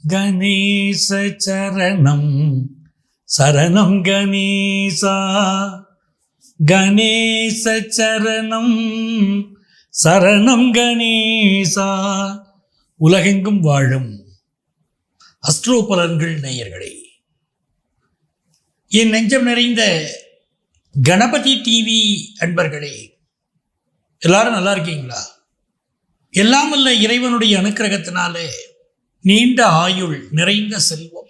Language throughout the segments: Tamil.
கணேச சரணம் சரணம் கணேசா, கணேச சரணம் சரணம் கணேசா. உலகெங்கும் வாழும் அஸ்ட்ரோ பலன்கள் நேயர்களே, என் நெஞ்சம் நிறைந்த கணபதி டிவி அன்பர்களே, எல்லாரும் நல்லா இருக்கீங்களா? எல்லாம் வல்ல இறைவனுடைய அனுக்கிரகத்தினாலே நீண்ட ஆயுள், நிறைந்த செல்வம்,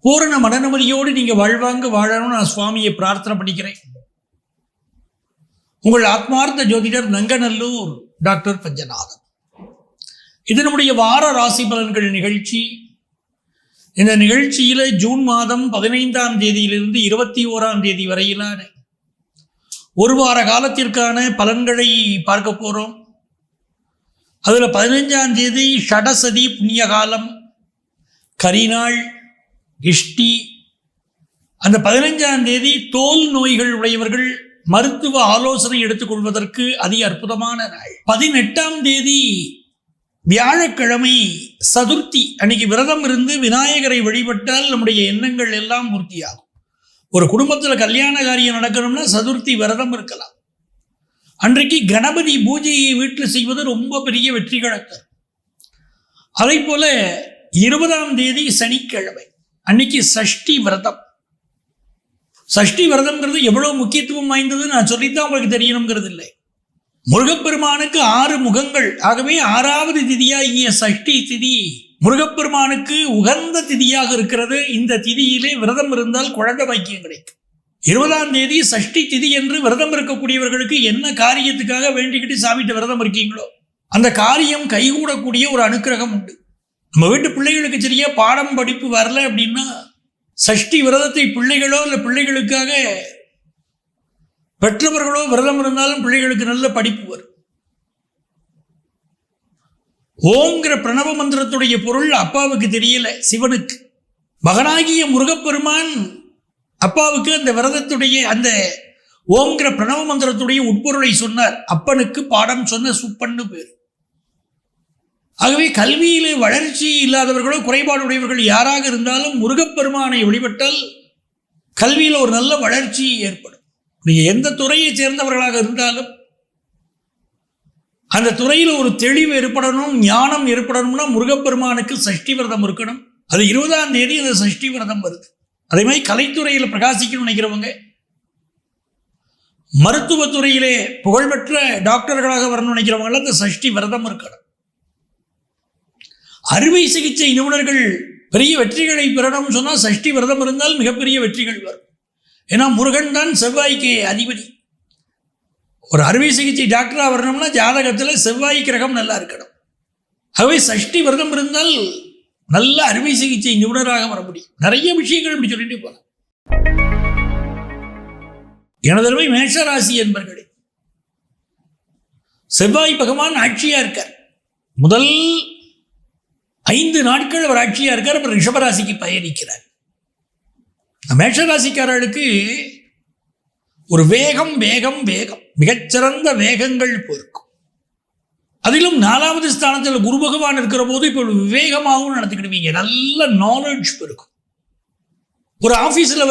பூரண மனநிம்மதியோடு நீங்க வாழ்வாங்க வாழணும்னு நான் சுவாமியை பிரார்த்தனை பண்ணிக்கிறேன். உங்கள் ஆத்மார்த்த ஜோதிடர் நங்கநல்லூர் டாக்டர் பஞ்சநாதன். இது நம்முடைய வார ராசி பலன்கள் நிகழ்ச்சி. இந்த நிகழ்ச்சியில ஜூன் மாதம் 15ஆம் தேதியிலிருந்து 21ஆம் தேதி வரையிலான ஒரு வார காலத்திற்கான பலன்களை பார்க்க போறோம். அதுல 15ஆம் தேதி ஷடசதி புண்ணிய காலம், கரிநாள், இஷ்டி. அந்த 15ஆம் தேதி தோல் நோய்கள் உடையவர்கள் மருத்துவ ஆலோசனை எடுத்துக்கொள்வதற்கு அதி அற்புதமான நாள். 18ஆம் தேதி வியாழக்கிழமை சதுர்த்தி. அன்னைக்கு விரதம் இருந்து விநாயகரை வழிபட்டால் நம்முடைய எண்ணங்கள் எல்லாம் பூர்த்தியாகும். ஒரு குடும்பத்தில் கல்யாண காரியம் நடக்கணும்னா சதுர்த்தி விரதம் இருக்கலாம். அன்றைக்கு கணபதி பூஜையை வீட்டில் செய்வது ரொம்ப பெரிய வெற்றிகளை தரும். அதே போல 20ஆம் தேதி சனிக்கிழமை அன்னைக்கு சஷ்டி விரதம். சஷ்டி விரதம்ங்கிறது எவ்வளவு முக்கியத்துவம் வாய்ந்தது நான் சொல்லித்தான் உங்களுக்கு தெரியணுங்கிறது இல்லை. முருகப்பெருமானுக்கு 6 முகங்கள். ஆகவே 6வது திதியாகிய சஷ்டி திதி முருகப்பெருமானுக்கு உகந்த திதியாக இருக்கிறது. இந்த திதியிலே விரதம் இருந்தால் குழந்தை பாக்கியம் கிடைக்கும். 20ஆம் தேதி சஷ்டி திதி என்று விரதம் இருக்கக்கூடியவர்களுக்கு என்ன காரியத்துக்காக வேண்டிக்கிட்டு சாமிகிட்ட விரதம் இருக்கீங்களோ அந்த காரியம் கைகூடக்கூடிய ஒரு அனுக்கிரகம் உண்டு. நம்ம வீட்டு பிள்ளைகளுக்கு சரியா பாடம் படிப்பு வரல அப்படின்னா சஷ்டி விரதத்தை பிள்ளைகளோ இல்லை பிள்ளைகளுக்காக பெற்றவர்களோ விரதம் இருந்தாலும் பிள்ளைகளுக்கு நல்ல படிப்பு வரும். ஓங்கிற பிரணவ மந்திரத்துடைய பொருள் அப்பாவுக்கு தெரியல, சிவனுக்கு. மகனாகிய முருகப்பெருமான் அப்பாவுக்கு அந்த விரதத்துடைய அந்த ஓங்கிற பிரணவ மந்திரத்துடைய உட்பொருளை சொன்னார். அப்பனுக்கு பாடம் சொன்ன சுப்பன்னு பேர். ஆகவே கல்வியிலே வளர்ச்சி இல்லாதவர்களோ குறைபாடு உடையவர்கள் யாராக இருந்தாலும் முருகப்பெருமானை வழிபட்டால் கல்வியில் ஒரு நல்ல வளர்ச்சி ஏற்படும். நீங்கள் எந்த துறையை சேர்ந்தவர்களாக இருந்தாலும் அந்த துறையில் ஒரு தெளிவு ஏற்படணும், ஞானம் ஏற்படணும்னா முருகப்பெருமானுக்கு சஷ்டி விரதம் இருக்கணும். அது 20ஆம் தேதி அந்த சஷ்டி விரதம் வருது. அதே மாதிரி கலைத்துறையில் பிரகாசிக்கணும்னு நினைக்கிறவங்க, மருத்துவத்துறையிலே புகழ்பெற்ற டாக்டர்களாக வரணும்னு நினைக்கிறவங்க அந்த சஷ்டி விரதம் இருக்கணும். அறுவை சிகிச்சை நிபுணர்கள் பெரிய வெற்றிகளை பெறணும்னு சொன்னால் சஷ்டி விரதம் இருந்தால் மிகப்பெரிய வெற்றிகள் வரும். ஏன்னா முருகன் தான் செவ்வாய்க்கு அதிபதி. ஒரு அறுவை சிகிச்சை டாக்டராக வரணும்னா ஜாதகத்தில் செவ்வாய் கிரகம் நல்லா இருக்கணும். ஆகவே சஷ்டி விரதம் இருந்தால் நல்ல அறுவை சிகிச்சை நிபுணராக வர முடியும். நிறைய விஷயங்கள் இப்படி சொல்லிட்டு போகலாம். எனதருமை மேஷராசி என்பர்களே, செவ்வாய் பகவான் ஆட்சியா இருக்கார். முதல் 5 நாட்கள் அவர் ஆட்சியா இருக்கார். அப்புறம் ரிஷபராசிக்கு பயணிக்கிறார். மேஷராசிக்காரர்களுக்கு ஒரு வேகம் வேகம் வேகம் மிகச்சிறந்த வேகங்கள் பொறுக்கும். அதிலும் 4வது ஸ்தானத்தில் குரு பகவான் இருக்கிற போது இப்போ விவேகமாகவும் நடத்திக்கிடுவீங்க. நல்ல நாலேஜ் பெருக்கும். ஒரு ஆஃபீஸில்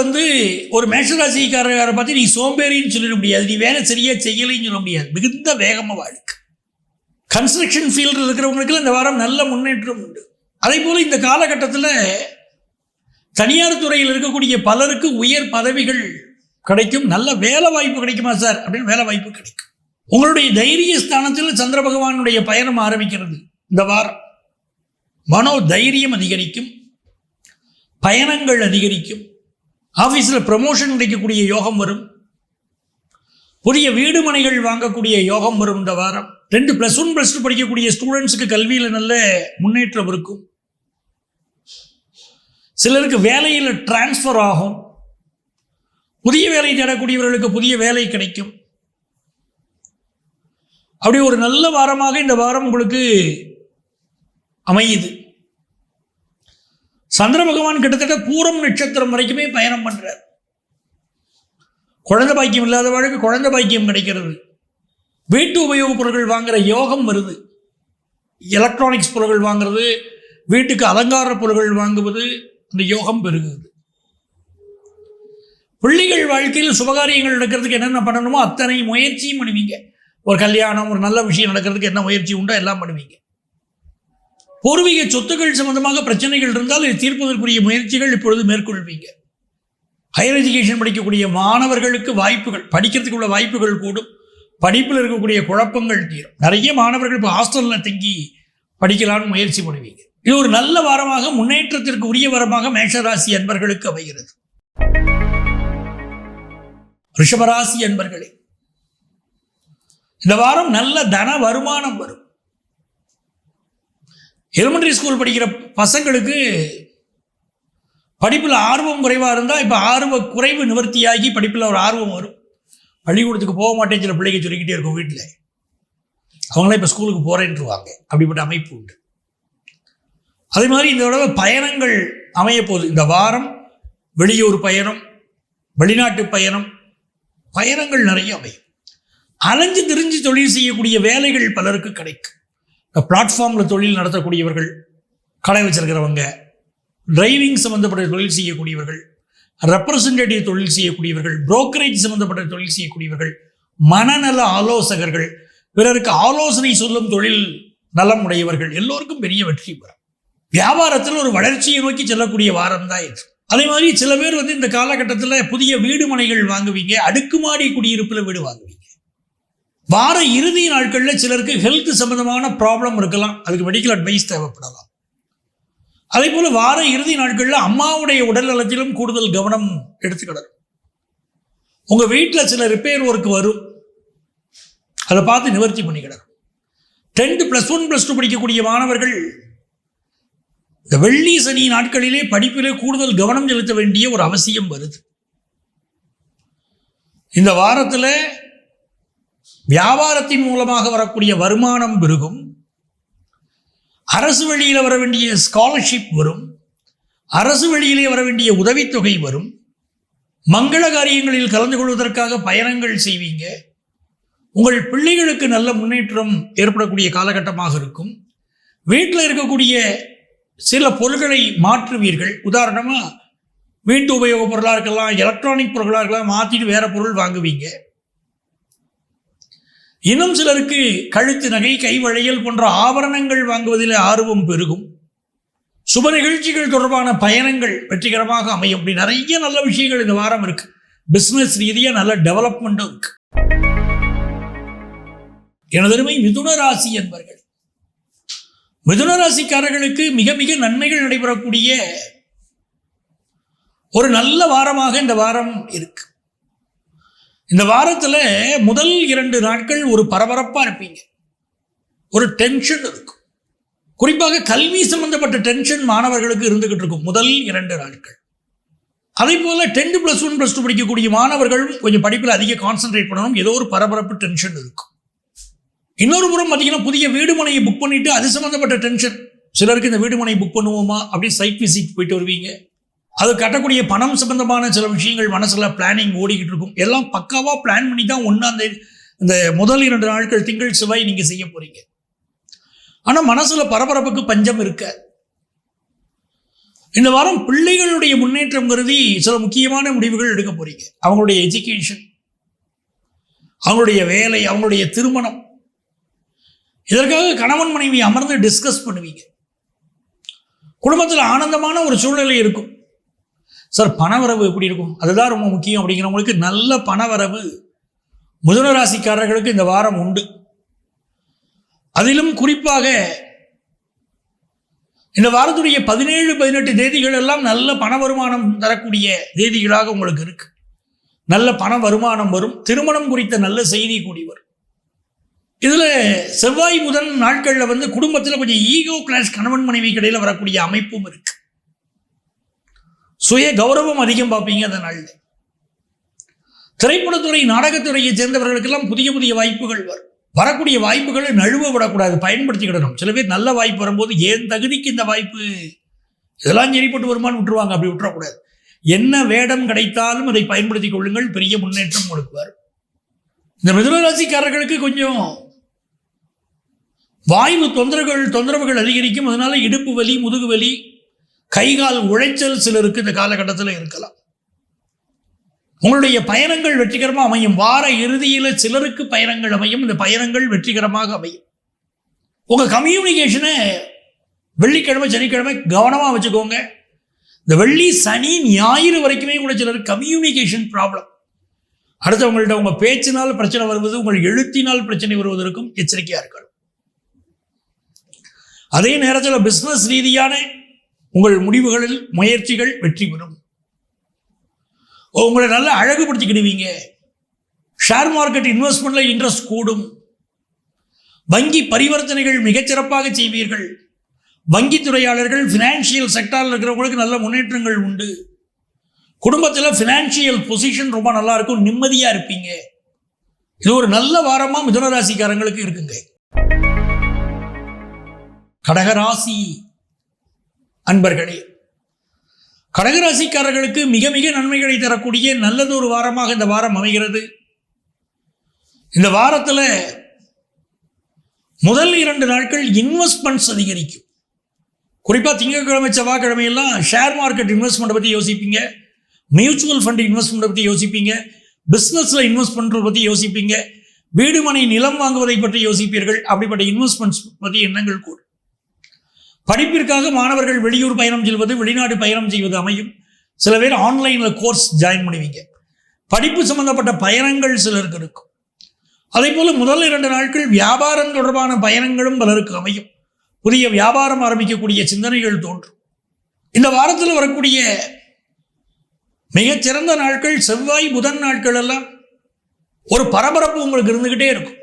ஒரு மேஷராசிக்காரரை பார்த்து நீ சோம்பேறின்னு சொல்லிட முடியாது, நீ வேலை சரியா செய்யலைன்னு சொல்ல முடியாது. மிகுந்த வேகமாக வாழ்க்கை. கன்ஸ்ட்ரக்ஷன் ஃபீல்டில் இருக்கிறவங்களுக்கு இந்த வாரம் நல்ல முன்னேற்றம் உண்டு. அதே போல் இந்த காலகட்டத்தில் தனியார் துறையில் இருக்கக்கூடிய பலருக்கு உயர் பதவிகள் கிடைக்கும். நல்ல வேலை வாய்ப்பு கிடைக்குமா சார் அப்படின்னு வேலை வாய்ப்பு கிடைக்கும். உங்களுடைய தைரிய ஸ்தானத்தில் சந்திர பகவானுடைய பயணம் ஆரம்பிக்கிறது. இந்த வாரம் மனோ தைரியம் அதிகரிக்கும், பயணங்கள் அதிகரிக்கும், ஆஃபீஸில் ப்ரமோஷன் கிடைக்கக்கூடிய யோகம் வரும், புதிய வீடு மனைகள் வாங்கக்கூடிய யோகம் வரும். இந்த வாரம் 2 +1 +2 படிக்கக்கூடிய ஸ்டூடெண்ட்ஸுக்கு கல்வியில் நல்ல முன்னேற்றம் இருக்கும். சிலருக்கு வேலையில் டிரான்ஸ்ஃபர் ஆகும். புதிய வேலை தேடக்கூடியவர்களுக்கு புதிய வேலை கிடைக்கும். அப்படி ஒரு நல்ல வாரமாக இந்த வாரம் உங்களுக்கு அமையுது. சந்திர பகவான் கிட்டத்தட்ட பூரம் நட்சத்திரம் வரைக்குமே பயணம் பண்றார். குழந்தை பாக்கியம் இல்லாதவர்களுக்கு குழந்தை பாக்கியம் கிடைக்கிறது. வீட்டு உபயோகப் பொருட்கள் வாங்குற யோகம் வருது. எலக்ட்ரானிக்ஸ் பொருட்கள் வாங்குறது, வீட்டுக்கு அலங்கார பொருட்கள் வாங்குவது, அந்த யோகம் பெருகுது. பிள்ளைகள் வாழ்க்கையில் சுபகாரியங்கள் நடக்கிறதுக்கு என்னென்ன பண்ணணுமோ அத்தனை முயற்சியும் பண்ணுவீங்க. ஒரு கல்யாணம், ஒரு நல்ல விஷயம் நடக்கிறதுக்கு என்ன முயற்சி உண்டோ எல்லாம் பண்ணுவீங்க. பூர்வீக சொத்துக்கள் சம்பந்தமாக பிரச்சனைகள் இருந்தால் இதை தீர்ப்பதற்குரிய முயற்சிகள் இப்பொழுது மேற்கொள்வீங்க. ஹையர் எஜுகேஷன் படிக்கக்கூடிய மாணவர்களுக்கு வாய்ப்புகள், படிக்கிறதுக்கு உள்ள வாய்ப்புகள் கூடும். படிப்பில் இருக்கக்கூடிய குழப்பங்கள் தீரும். நிறைய மாணவர்கள் இப்போ ஹாஸ்டலில் தங்கி படிக்கலான்னு முயற்சி பண்ணுவீங்க. இது ஒரு நல்ல வாரமாக, முன்னேற்றத்திற்கு உரிய வாரமாக மேஷராசி அன்பர்களுக்கு அமைகிறது. ரிஷபராசி அன்பர்களே, இந்த வாரம் நல்ல தன வருமானம் வரும். எலிமெண்டரி ஸ்கூல் படிக்கிற பசங்களுக்கு படிப்பில் ஆர்வம் குறைவாக இருந்தால் இப்போ ஆர்வ குறைவு நிவர்த்தியாகி படிப்பில் ஒரு ஆர்வம் வரும். பள்ளிக்கூடத்துக்கு போக மாட்டேன்னு சில பிள்ளைங்க சொல்லிக்கிட்டே இருக்கும் வீட்டில். அவங்களாம் இப்போ ஸ்கூலுக்கு போகிறேன்ட்டுருவாங்க. அப்படிப்பட்ட அமைப்பு உண்டு. அதே மாதிரி இந்த தடவை பயணங்கள் அமைய போகுது. இந்த வாரம் வெளியூர் பயணம், வெளிநாட்டு பயணம், பயணங்கள் நிறைய அமையும். அலைஞ்சு திரிஞ்சு தொழில் செய்யக்கூடிய வேலைகள் பலருக்கு கிடைக்கும். பிளாட்ஃபார்மில் தொழில் நடத்தக்கூடியவர்கள், கடை வச்சிருக்கிறவங்க, டிரைவிங் சம்மந்தப்பட்ட தொழில் செய்யக்கூடியவர்கள், ரெப்ரசன்டேட்டிவ் தொழில் செய்யக்கூடியவர்கள், புரோக்கரேஜ் சம்மந்தப்பட்ட தொழில் செய்யக்கூடியவர்கள், மனநல ஆலோசகர்கள், பிறருக்கு ஆலோசனை சொல்லும் தொழில் நலம் உடையவர்கள் எல்லோருக்கும் பெரிய வெற்றி பெறும். வியாபாரத்தில் ஒரு வளர்ச்சியை நோக்கி செல்லக்கூடிய வாரம் தான் இது. அதே மாதிரி சில பேர் இந்த காலகட்டத்தில் புதிய வீடு மனைகள் வாங்குவீங்க. அடுக்குமாடி குடியிருப்பில் வீடு வாங்குவீங்க. வார இறுதி நாட்களில் சிலருக்கு ஹெல்த் சம்பந்தமான ப்ராப்ளம் இருக்கலாம். அதுக்கு மெடிக்கல் அட்வைஸ் தேவைப்படலாம். அதே போல வார இறுதி நாட்களில் அம்மாவுடைய உடல் நலத்திலும் கூடுதல் கவனம் எடுத்துக்கிடணும். உங்கள் வீட்டில் சில ரிப்பேர் ஒர்க் வரும். அதை பார்த்து நிவர்த்தி பண்ணிக்கிடணும். 10th +1 +2 படிக்கக்கூடிய மாணவர்கள் இந்த வெள்ளி சனி நாட்களிலே படிப்பிலே கூடுதல் கவனம் செலுத்த வேண்டிய ஒரு அவசியம் வருது. இந்த வாரத்தில் வியாபாரத்தின் மூலமாக வரக்கூடிய வருமானம் பெருகும். அரசு வழியில் வர வேண்டிய ஸ்காலர்ஷிப் வரும். அரசு வழியிலே வர வேண்டிய உதவித்தொகை வரும். மங்கள காரியங்களில் கலந்து கொள்வதற்காக பயணங்கள் செய்வீங்க. உங்கள் பிள்ளைகளுக்கு நல்ல முன்னேற்றம் ஏற்படக்கூடிய காலகட்டமாக இருக்கும். வீட்டில் இருக்கக்கூடிய சில பொருட்களை மாற்றுவீர்கள். உதாரணமாக வீட்டு உபயோக பொருளாக இருக்கலாம், எலக்ட்ரானிக் பொருட்களாக இருக்கலாம், மாற்றிட்டு வேற பொருள் வாங்குவீங்க. இன்னும் சிலருக்கு கழுத்து நகை, கை வளையல் போன்ற ஆபரணங்கள் வாங்குவதில் ஆர்வம் பெருகும். சுப நிகழ்ச்சிகள் தொடர்பான பயணங்கள் வெற்றிகரமாக அமையும். இப்படி நிறைய நல்ல விஷயங்கள் இந்த வாரம் இருக்கு. பிசினஸ் ரீதியாக நல்ல டெவலப்மெண்ட்டும் இருக்கு. எனதருமை மிதுன ராசி என்பர்கள், மிதுன ராசிக்காரர்களுக்கு மிக மிக நன்மைகள் நடைபெறக்கூடிய ஒரு நல்ல வாரமாக இந்த வாரம் இருக்கு. இந்த வாரத்தில் முதல் 2 நாட்கள் ஒரு பரபரப்பாக இருப்பீங்க. ஒரு டென்ஷன் இருக்கும். குறிப்பாக கல்வி சம்பந்தப்பட்ட டென்ஷன் மாணவர்களுக்கு இருந்துகிட்டு இருக்கும் முதல் 2 நாட்கள். அதே போல 10th +1 +2 படிக்கக்கூடிய மாணவர்களும் கொஞ்சம் படிப்பில் அதிக கான்சென்ட்ரேட் பண்ணணும். ஏதோ ஒரு பரபரப்பு டென்ஷன் இருக்கும். இன்னொரு புறம் பார்த்தீங்கன்னா புதிய வீடு மனையை புக் பண்ணிட்டு அது சம்மந்தப்பட்ட டென்ஷன். சிலருக்கு இந்த வீடு மனை புக் பண்ணுவோமா அப்படி சைட் விசிட் போயிட்டு வருவீங்க. அது கட்டக்கூடிய பணம் சம்பந்தமான சில விஷயங்கள் மனசுல பிளானிங் ஓடிக்கிட்டு இருக்கும். எல்லாம் பக்காவாக பிளான் பண்ணி தான் இந்த முதல் 2 நாட்கள் திங்கள் செவ்வாய் நீங்கள் செய்ய போறீங்க. ஆனால் மனசுல பரபரப்புக்கு பஞ்சம் இருக்க. இந்த வாரம் பிள்ளைகளுடைய முன்னேற்றம் கருதி சில முக்கியமான முடிவுகள் எடுக்க போறீங்க. அவங்களுடைய எஜுகேஷன், அவங்களுடைய வேலை, அவங்களுடைய திருமணம், இதற்காக கணவன் மனைவி அமர்ந்து டிஸ்கஸ் பண்ணுவீங்க. குடும்பத்தில் ஆனந்தமான ஒரு சூழ்நிலை இருக்கும். சார் பணவரவு எப்படி இருக்கும், அதுதான் ரொம்ப முக்கியம் அப்படிங்கிறவங்களுக்கு நல்ல பணவரவு மிதுன ராசிக்காரர்களுக்கு இந்த வாரம் உண்டு. அதிலும் குறிப்பாக இந்த வாரத்துடைய 17, 18 தேதிகள் எல்லாம் நல்ல பண வருமானம் தரக்கூடிய தேதிகளாக உங்களுக்கு இருக்கு. நல்ல பண வருமானம் வரும். திருமணம் குறித்த நல்ல செய்தி கூடி வரும். இதில் செவ்வாய் புதன் நாட்களில் குடும்பத்தில் கொஞ்சம் ஈகோ கிளாஷ் கணவன் மனைவி இடையில் வரக்கூடிய அமைப்பும் இருக்கு. சுய கௌரவம் அதிகம் பார்ப்பீங்க அந்த நாளில். திரைப்படத்துறை, நாடகத்துறையை சேர்ந்தவர்களுக்கெல்லாம் புதிய புதிய வாய்ப்புகள் வரும். வரக்கூடிய வாய்ப்புகளை நழுவ விடக்கூடாது, பயன்படுத்திக்கிடணும். சில பேர் நல்ல வாய்ப்பு வரும்போது ஏன் தகுதிக்கு இந்த வாய்ப்பு, இதெல்லாம் சரிப்பட்டு வருமானு விட்டுருவாங்க. அப்படி விட்டுறக்கூடாது. என்ன வேடம் கிடைத்தாலும் அதை பயன்படுத்தி கொள்ளுங்கள். பெரிய முன்னேற்றம் உங்களுக்கு வரும். இந்த மிதுன ராசிக்காரர்களுக்கு கொஞ்சம் வாய்வு தொந்தரவுகள் அதிகரிக்கும். அதனால இடுப்பு வலி, முதுகு வலி, கைகால் உளைச்சல் சிலருக்கு இந்த காலகட்டத்தில் இருக்கலாம். உங்களுடைய பயணங்கள் வெற்றிகரமாக அமையும். வார இறுதியில் சிலருக்கு பயணங்கள் அமையும். இந்த பயணங்கள் வெற்றிகரமாக அமையும். உங்கள் கம்யூனிகேஷனை வெள்ளிக்கிழமை சனிக்கிழமை கவனமாக வச்சுக்கோங்க. இந்த வெள்ளி சனி ஞாயிறு வரைக்குமே கூட சிலருக்கு கம்யூனிகேஷன் ப்ராப்ளம். அடுத்தவங்கள்ட்ட உங்கள் பேச்சினால் பிரச்சனை வருவது, உங்கள் எழுத்தினால் பிரச்சனை வருவதற்கும் எச்சரிக்கையாக இருக்கணும். அதே நேரத்தில் பிஸ்னஸ் ரீதியான உங்கள் முடிவுகளில் முயற்சிகள் வெற்றி பெறும். உங்களை நல்லா அழகுபடுத்திக்கிடுவீங்க. ஷேர் மார்க்கெட் இன்வெஸ்ட்மெண்ட்ல இன்ட்ரெஸ்ட் கூடும். வங்கி பரிவர்த்தனைகள் மிகச்சிறப்பாக செய்வீர்கள். வங்கி துறையாளர்கள், ஃபினான்ஷியல் செக்டாரில் இருக்கிறவங்களுக்கு நல்ல முன்னேற்றங்கள் உண்டு. குடும்பத்தில் ஃபினான்ஷியல் பொசிஷன் ரொம்ப நல்லா இருக்கும். நிம்மதியாக இருப்பீங்க. இது ஒரு நல்ல வாரமாக மிதுன ராசிக்காரங்களுக்கு இருக்குங்க. கடகராசி அன்பர்களே, கடகராசிக்காரர்களுக்கு மிக மிக நன்மைகளை தரக்கூடிய நல்லது ஒரு வாரமாக இந்த வாரம் அமைகிறது. இந்த வாரத்தில் முதல் 2 நாட்கள் இன்வெஸ்ட்மெண்ட்ஸ் அதிகரிக்கும். குறிப்பாக திங்கட்கிழமை செவ்வாய்க்கிழமையெல்லாம் ஷேர் மார்க்கெட் இன்வெஸ்ட்மெண்ட்டை பற்றி யோசிப்பீங்க. மியூச்சுவல் ஃபண்ட் இன்வெஸ்ட்மெண்ட்டை பற்றி யோசிப்பீங்க. பிஸ்னஸில் இன்வெஸ்ட் பண்ணுறதை பற்றி யோசிப்பீங்க. வீடு மனை நிலம் வாங்குவதை பற்றி யோசிப்பீர்கள். அப்படிப்பட்ட இன்வெஸ்ட்மெண்ட்ஸ் பற்றி எண்ணங்கள் கூடும். படிப்பிற்காக மாணவர்கள் வெளியூர் பயணம் செல்வது, வெளிநாடு பயணம் செய்வது அமையும். சில பேர் ஆன்லைனில் கோர்ஸ் ஜாயின் பண்ணுவீங்க. படிப்பு சம்பந்தப்பட்ட பயணங்கள் சிலருக்கு இருக்கும். அதே போல் முதல் 2 நாட்கள் வியாபாரம் தொடர்பான பயணங்களும் பலருக்கு அமையும். புதிய வியாபாரம் ஆரம்பிக்கக்கூடிய சிந்தனைகள் தோன்றும். இந்த வாரத்தில் வரக்கூடிய மிகச்சிறந்த நாட்கள் செவ்வாய் புதன் நாட்கள் எல்லாம் ஒரு பரபரப்பு உங்களுக்கு இருந்துக்கிட்டே இருக்கும்.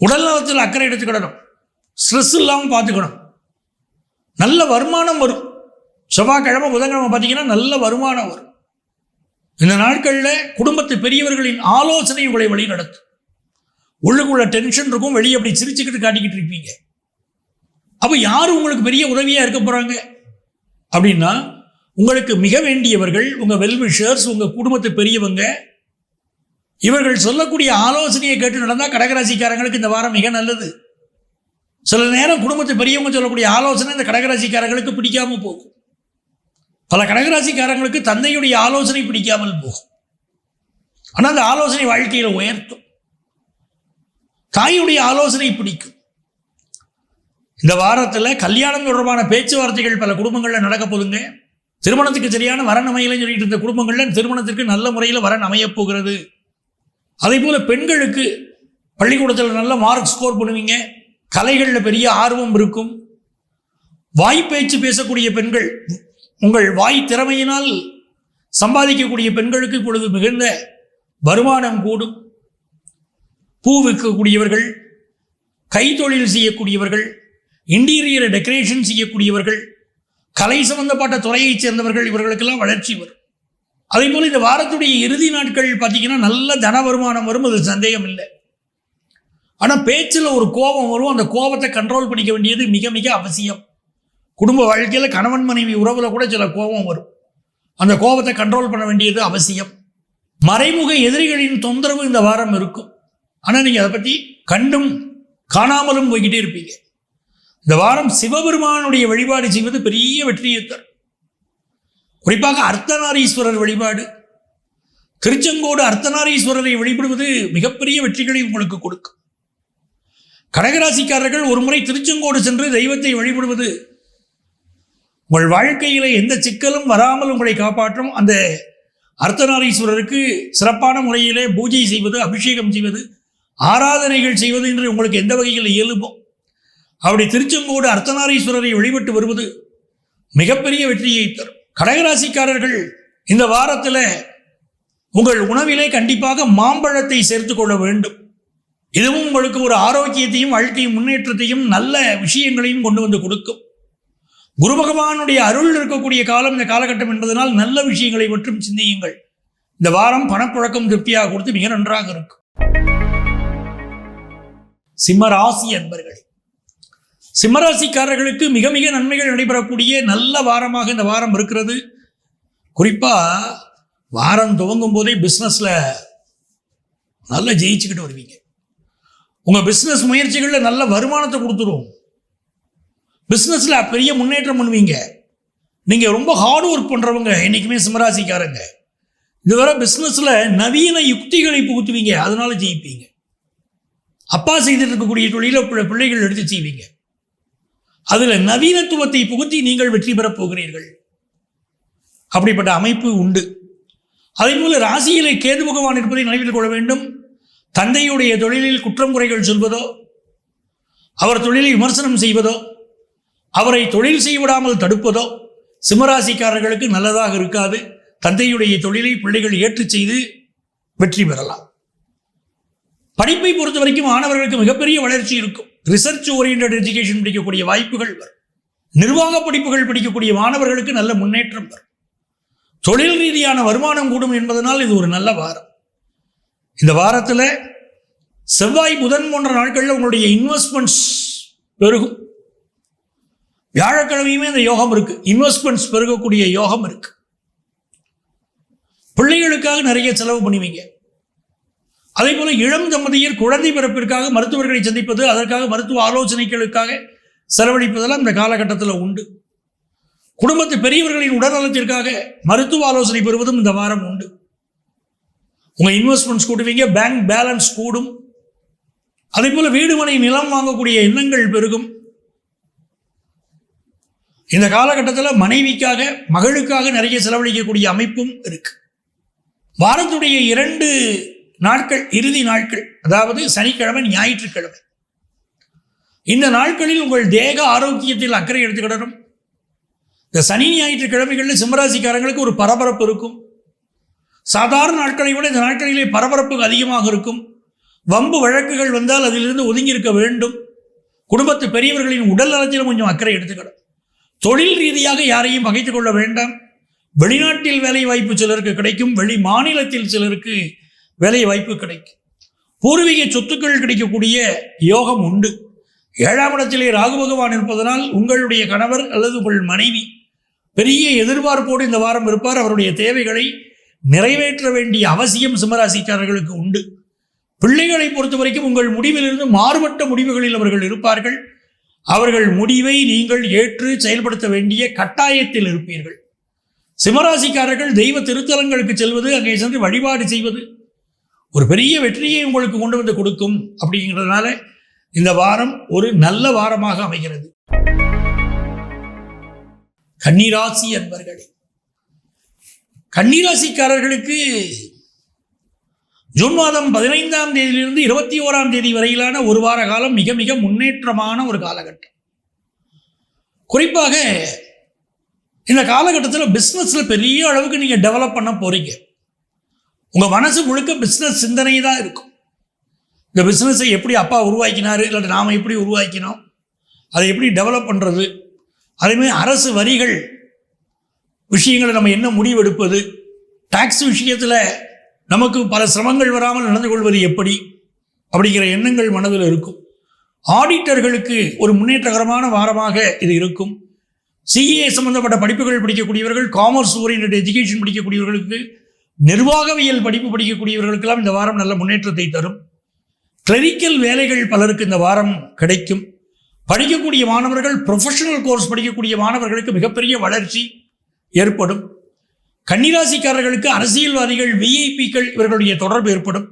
உடல் நலத்தில் அக்கறை எடுத்துக்கிடணும். ஸ்ட்ரெஸ் இல்லாமல் பார்த்துக்கணும். நல்ல வருமானம் வரும். செவ்வாய்க்கிழமை புதன்கிழமை பார்த்தீங்கன்னா நல்ல வருமானம் வரும். இந்த நாட்களில் குடும்பத்து பெரியவர்களின் ஆலோசனை உங்களை வழி நடத்தும். உள்ளுக்குள்ள டென்ஷன் இருக்கும், வெளியே அப்படி சிரிச்சுக்கிட்டு காட்டிக்கிட்டு இருப்பீங்க. அப்போ யார் உங்களுக்கு பெரிய உதவியாக இருக்க போகிறாங்க அப்படின்னா, உங்களுக்கு மிக வேண்டியவர்கள், உங்கள் வெல்விஷர்ஸ், உங்கள் குடும்பத்து பெரியவங்க. இவர்கள் சொல்லக்கூடிய ஆலோசனையை கேட்டு நடந்தால் கடகராசிக்காரங்களுக்கு இந்த வாரம் மிக நல்லது. சில நேரம் குடும்பத்து பெரியவங்க சொல்லக்கூடிய ஆலோசனை இந்த கடகராசிக்காரங்களுக்கு பிடிக்காமல் போகும். பல கடகராசிக்காரங்களுக்கு தந்தையுடைய ஆலோசனை பிடிக்காமல் போகும். ஆனால் அந்த ஆலோசனை வாழ்க்கையில் உயர்த்தும். தாயுடைய ஆலோசனை பிடிக்கும். இந்த வாரத்தில் கல்யாணம் தொடர்பான பேச்சுவார்த்தைகள் பல குடும்பங்களில் நடக்க போதுங்க. திருமணத்துக்கு சரியான வரன் அமையலைன்னு சொல்லிட்டு இருந்த குடும்பங்களில் திருமணத்திற்கு நல்ல முறையில் வரன் அமையப் போகிறது. அதே போல் பெண்களுக்கு பள்ளிக்கூடத்தில் நல்ல மார்க் ஸ்கோர் பண்ணுவீங்க. கலைகளில் பெரிய ஆர்வம் இருக்கும். வாய்ப்பேச்சு பேசக்கூடிய பெண்கள், உங்கள் வாய் திறமையினால் சம்பாதிக்கக்கூடிய பெண்களுக்கு இப்பொழுது மிகுந்த வருமானம் கூடும். பூ விற்கக்கூடியவர்கள், கைத்தொழில் செய்யக்கூடியவர்கள், இன்டீரியர் டெக்கரேஷன் செய்யக்கூடியவர்கள், கலை சம்பந்தப்பட்ட துறையைச் சேர்ந்தவர்கள், இவர்களுக்கெல்லாம் வளர்ச்சி வரும். அதே போல் இந்த வாரத்துடைய இறுதி நாட்கள் பார்த்தீங்கன்னா நல்ல தன வருமானம் வரும். அது சந்தேகம் இல்லை. ஆனால் பேச்சில் ஒரு கோபம் வரும். அந்த கோபத்தை கண்ட்ரோல் பண்ணிக்க வேண்டியது மிக மிக அவசியம். குடும்ப வாழ்க்கையில் கணவன் மனைவி உறவில் கூட சில கோபம் வரும். அந்த கோபத்தை கண்ட்ரோல் பண்ண வேண்டியது அவசியம். மறைமுக எதிரிகளின் தொந்தரவு இந்த வாரம் இருக்கும். ஆனால் நீங்கள் அதை பற்றி கண்டும் காணாமலும் போய்கிட்டே இருப்பீங்க. இந்த வாரம் சிவபெருமானுடைய வழிபாடு செய்வது பெரிய வெற்றியை தரும். குறிப்பாக அர்த்தநாரீஸ்வரர் வழிபாடு, திருச்செங்கோடு அர்த்தநாரீஸ்வரரை வழிபடுவது மிகப்பெரிய வெற்றிகளை உங்களுக்கு கொடுக்கும். கடகராசிக்காரர்கள் ஒரு முறை திருச்செங்கோடு சென்று தெய்வத்தை வழிபடுவது உங்கள் வாழ்க்கையில் எந்த சிக்கலும் வராமல் உங்களை காப்பாற்றும். அந்த அர்த்தநாரீஸ்வரருக்கு சிறப்பான முறையிலே பூஜை செய்வது, அபிஷேகம் செய்வது, ஆராதனைகள் செய்வது என்று உங்களுக்கு எந்த வகையில் இயலுமோ அப்படி திருச்செங்கோடு அர்த்தநாரீஸ்வரரை வழிபட்டு வருவது மிகப்பெரிய வெற்றியை தரும். கடகராசிக்காரர்கள் இந்த வாரத்தில் உங்கள் உணவிலே கண்டிப்பாக மாம்பழத்தை சேர்த்து கொள்ள வேண்டும். இதுவும் உங்களுக்கு ஒரு ஆரோக்கியத்தையும் வாழ்க்கையும் முன்னேற்றத்தையும் நல்ல விஷயங்களையும் கொண்டு வந்து கொடுக்கும். குரு பகவானுடைய அருள் இருக்கக்கூடிய காலம் இந்த காலகட்டம் என்பதனால் நல்ல விஷயங்களை மட்டும் சிந்தியுங்கள். இந்த வாரம் பணப்புழக்கம் திருப்தியாக கொடுத்து மிக நன்றாக இருக்கும். சிம்மராசி அன்பர்களே, சிம்மராசிக்காரர்களுக்கு மிக மிக நன்மைகள் நடைபெறக்கூடிய நல்ல வாரமாக இந்த வாரம் இருக்கிறது. குறிப்பாக வாரம் துவங்கும் போதே பிஸ்னஸில் நல்லா ஜெயிச்சுக்கிட்டு வருவீங்க. உங்கள் பிஸ்னஸ் முயற்சிகளில் நல்ல வருமானத்தை கொடுத்துரும். பிஸ்னஸில் பெரிய முன்னேற்றம் பண்ணுவீங்க. நீங்கள் ரொம்ப ஹார்ட் ஒர்க் பண்ணுறவங்க என்றைக்குமே சிம்மராசிக்காரங்க. இதுவரை பிஸ்னஸில் நவீன யுக்திகளை புகுத்துவீங்க, அதனால ஜெயிப்பீங்க. அப்பா செய்துட்டு இருக்கக்கூடிய தொழிலை பிள்ளைகள் எடுத்து செய்வீங்க. அதில் நவீனத்துவத்தை புகுத்தி நீங்கள் வெற்றி பெறப் போகிறீர்கள். அப்படிப்பட்ட அமைப்பு உண்டு. அதே போல ராசியிலே கேது பகவான் இருப்பதை நினைவில் கொள்ள வேண்டும். தந்தையுடைய தொழிலில் குற்றம் குறைகள் சொல்வதோ, அவர் தொழிலை விமர்சனம் செய்வதோ, அவரை தொழில் செய்விடாமல் தடுப்பதோ சிம்மராசிக்காரர்களுக்கு நல்லதாக இருக்காது. தந்தையுடைய தொழிலை பிள்ளைகள் ஏற்று செய்து வெற்றி பெறலாம். படிப்பை பொறுத்த வரைக்கும் மாணவர்களுக்கு மிகப்பெரிய வளர்ச்சி இருக்கும். ரிசர்ச் ஓரியன்ட் எஜுகேஷன் படிக்கக்கூடிய வாய்ப்புகள் வரும். நிர்வாக படிப்புகள் படிக்கக்கூடிய மாணவர்களுக்கு நல்ல முன்னேற்றம் வரும். தொழில் ரீதியான வருமானம் கூடும் என்பதனால் இது ஒரு நல்ல வாரம். இந்த வாரத்தில் செவ்வாய் புதன் போன்ற நாட்களில் உங்களுடைய இன்வெஸ்ட்மெண்ட்ஸ் பெருகும். வியாழக்கிழமையுமே அந்த யோகம் இருக்கு. இன்வெஸ்ட்மெண்ட்ஸ் பெருகக்கூடிய யோகம் இருக்கு. பிள்ளைகளுக்காக நிறைய செலவு பண்ணுவீங்க. அதே போல இளம் தம்பதியர் குழந்தை பிறப்பிற்காக மருத்துவர்களை சந்திப்பது, அதற்காக மருத்துவ ஆலோசனைகளுக்காக செலவழிப்பதெல்லாம் இந்த காலகட்டத்தில் உண்டு. குடும்பத்து பெரியவர்களின் உடல்நலத்திற்காக மருத்துவ ஆலோசனை பெறுவதும் இந்த வாரம் உண்டு. உங்க இன்வெஸ்ட்மெண்ட்ஸ் கூட்டுவீங்க, பேங்க் பேலன்ஸ் கூடும். அதே போல வீடு மனை நிலம் வாங்கக்கூடிய எண்ணங்கள் பெருகும். இந்த காலகட்டத்தில் மனைவிக்காக மகளுக்காக நிறைய செலவழிக்கக்கூடிய அமைப்பும் இருக்கு. வாரத்துடைய 2 நாட்கள் இறுதி நாட்கள், அதாவது சனிக்கிழமை ஞாயிற்றுக்கிழமை, இந்த நாட்களில் உங்கள் தேக ஆரோக்கியத்தில் அக்கறை எடுத்துக்கிடணும். இந்த சனி ஞாயிற்றுக்கிழமைகளில் சிம்மராசிக்காரங்களுக்கு ஒரு பரபரப்பு இருக்கும். சாதாரண நாட்களை விட இந்த நாட்களிலே பரபரப்பு அதிகமாக இருக்கும். வம்பு வழக்குகள் வந்தால் அதிலிருந்து ஒதுங்கி இருக்க வேண்டும். குடும்பத்து பெரியவர்களின் உடல் நலத்திலும் கொஞ்சம் அக்கறை எடுத்துக்கணும். தொழில் ரீதியாக யாரையும் பகைத்துக் கொள்ள வேண்டாம். வெளிநாட்டில் வேலை வாய்ப்பு சிலருக்கு கிடைக்கும். வெளி மாநிலத்தில் சிலருக்கு வேலை வாய்ப்பு கிடைக்கும். பூர்வீக சொத்துக்கள் கிடைக்கக்கூடிய யோகம் உண்டு. 7ஆம் இடத்திலே ராகு பகவான் இருப்பதனால் உங்களுடைய கணவர் அல்லது உங்கள் மனைவி பெரிய எதிர்பார்ப்போடு இந்த வாரம் இருப்பார். அவருடைய தேவைகளை நிறைவேற்ற வேண்டிய அவசியம் சிம்மராசிக்காரர்களுக்கு உண்டு. பிள்ளைகளை பொறுத்த வரைக்கும் உங்கள் முடிவிலிருந்து மாறுபட்ட முடிவுகளில் அவர்கள் இருப்பார்கள். அவர்கள் முடிவை நீங்கள் ஏற்று செயல்படுத்த வேண்டிய கட்டாயத்தில் இருப்பீர்கள். சிம்மராசிக்காரர்கள் தெய்வ திருத்தலங்களுக்கு செல்வது, அங்கே சென்று வழிபாடு செய்வது ஒரு பெரிய வெற்றியை உங்களுக்கு கொண்டு வந்து கொடுக்கும். அப்படிங்கிறதுனால இந்த வாரம் ஒரு நல்ல வாரமாக அமைகிறது. கன்னிராசி அன்பர்களே, கன்னிராசிக்காரர்களுக்கு ஜூன் மாதம் 15ஆம் தேதியிலிருந்து 21ஆம் தேதி வரையிலான ஒரு வார காலம் மிக மிக முன்னேற்றமான ஒரு காலகட்டம். குறிப்பாக இந்த காலகட்டத்தில் பிஸ்னஸில் பெரிய அளவுக்கு நீங்கள் டெவலப் பண்ண போறீங்க. உங்கள் மனசு முழுக்க பிஸ்னஸ் சிந்தனை தான் இருக்கும். இந்த பிஸ்னஸை எப்படி அப்பா உருவாக்கினார், இல்லாட்டி நாம் எப்படி உருவாக்கினோம், அதை எப்படி டெவலப் பண்ணுறது, அதேமாதிரி அரசு வரிகள் விஷயங்களை நம்ம என்ன முடிவெடுப்பது, டாக்ஸ் விஷயத்தில் நமக்கு பல சிரமங்கள் வராமல் நடந்து கொள்வது எப்படி, அப்படிங்கிற எண்ணங்கள் மனதில் இருக்கும். ஆடிட்டர்களுக்கு ஒரு முன்னேற்றகரமான வாரமாக இது இருக்கும். சிஏ சம்பந்தப்பட்ட படிப்புகள் படிக்கக்கூடியவர்கள், காமர்ஸ் ஓரியன்ட் எஜுகேஷன் படிக்கக்கூடியவர்களுக்கு, நிர்வாகவியல் படிப்பு படிக்கக்கூடியவர்களுக்கெல்லாம் இந்த வாரம் நல்ல முன்னேற்றத்தை தரும். கிளரிக்கல் வேலைகள் பலருக்கு இந்த வாரம் கிடைக்கும். படிக்கக்கூடிய மாணவர்கள், ப்ரொஃபஷனல் கோர்ஸ் படிக்கக்கூடிய மாணவர்களுக்கு மிகப்பெரிய வளர்ச்சி ஏற்படும். கன்னிராசிக்காரர்களுக்கு அரசியல்வாதிகள், விஐபிக்கள் இவர்களுடைய தொடர்பு ஏற்படும்.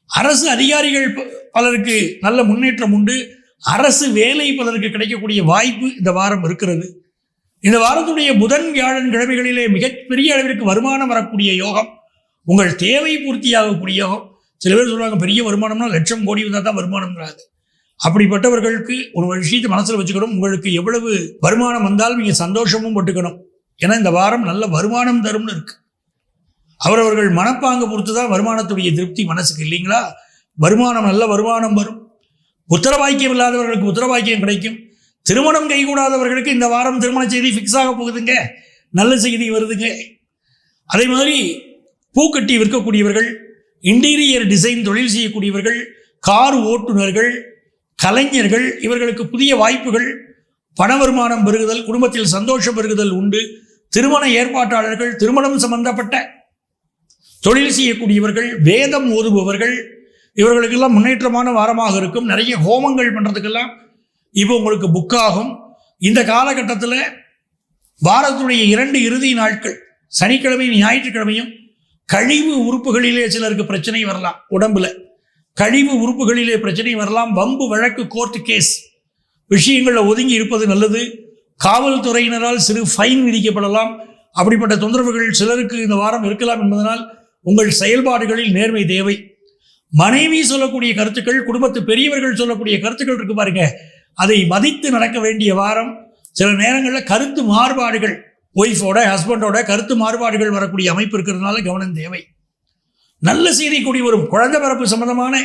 அரசு அதிகாரிகள் பலருக்கு நல்ல முன்னேற்றம் உண்டு. அரசு வேலை பலருக்கு கிடைக்கக்கூடிய வாய்ப்பு இந்த வாரம் இருக்கிறது. இந்த வாரத்துடைய புதன் வியாழன் கிழமைகளிலே மிகப்பெரிய அளவிற்கு வருமானம் வரக்கூடிய யோகம், உங்கள் தேவை பூர்த்தியாகக்கூடிய யோகம். சில பேர் சொல்லுவாங்க பெரிய வருமானம்னா லட்சம் கோடி வந்தால் தான் வருமானம்ங்கிறாங்க. அப்படிப்பட்டவர்களுக்கு ஒரு விஷயத்தை மனசில் வச்சுக்கணும். உங்களுக்கு எவ்வளவு வருமானம் வந்தாலும் நீங்கள் சந்தோஷமும் பட்டுக்கணும். ஏன்னா இந்த வாரம் நல்ல வருமானம் தரும்னு இருக்கு. அவரவர்கள் மனப்பாங்க பொறுத்து தான் வருமானத்துடைய திருப்தி மனசுக்கு, இல்லைங்களா? வருமானம், நல்ல வருமானம் வரும். உத்தரவாக்கியம் இல்லாதவர்களுக்கு உத்தரவாக்கியம் கிடைக்கும். திருமணம் கைகூடாதவர்களுக்கு இந்த வாரம் திருமண செய்தி ஃபிக்ஸ் ஆக போகுதுங்க, நல்ல செய்தி வருதுங்க. அதே மாதிரி பூக்கட்டி விற்கக்கூடியவர்கள், இன்டீரியர் டிசைன் தொழில் செய்யக்கூடியவர்கள், கார் ஓட்டுநர்கள், கலைஞர்கள், இவர்களுக்கு புதிய வாய்ப்புகள், பண வருமானம் பெருகுதல், குடும்பத்தில் சந்தோஷம் பெருகுதல் உண்டு. திருமண ஏற்பாட்டாளர்கள், திருமணம் சம்பந்தப்பட்ட தொழில் செய்யக்கூடியவர்கள், வேதம் ஓதுபவர்கள், இவர்களுக்கெல்லாம் முன்னேற்றமான வாரமாக இருக்கும். நிறைய ஹோமங்கள் பண்ணுறதுக்கெல்லாம் இப்போ உங்களுக்கு புக் ஆகும். இந்த காலகட்டத்தில் வாரத்துடைய 2 இறுதி நாட்கள் சனிக்கிழமையும் ஞாயிற்றுக்கிழமையும் கழிவு உறுப்புகளிலே சிலருக்கு பிரச்சனை வரலாம். உடம்புல கழிவு உறுப்புகளிலே பிரச்சனை வரலாம். வம்பு வழக்கு கோர்ட் கேஸ் விஷயங்களில் ஒதுங்கி இருப்பது நல்லது. காவல்துறையினரால் சிறு ஃபைன் விதிக்கப்படலாம். அப்படிப்பட்ட தொந்தரவுகள் சிலருக்கு இந்த வாரம் இருக்கலாம் என்பதனால் உங்கள் செயல்பாடுகளில் நேர்மை தேவை. மனைவி சொல்லக்கூடிய கருத்துக்கள், குடும்பத்து பெரியவர்கள் சொல்லக்கூடிய கருத்துக்கள் இருக்கு பாருங்க, அதை மதித்து நடக்க வேண்டிய வாரம். சில நேரங்களில் கருத்து மாறுபாடுகள், ஒய்ஃபோட ஹஸ்பண்டோட கருத்து மாறுபாடுகள் வரக்கூடிய அமைப்பு இருக்கிறதுனால கவனம் தேவை. நல்ல செய்தி கூடி வரும். குழந்தை பிறப்பு சம்பந்தமான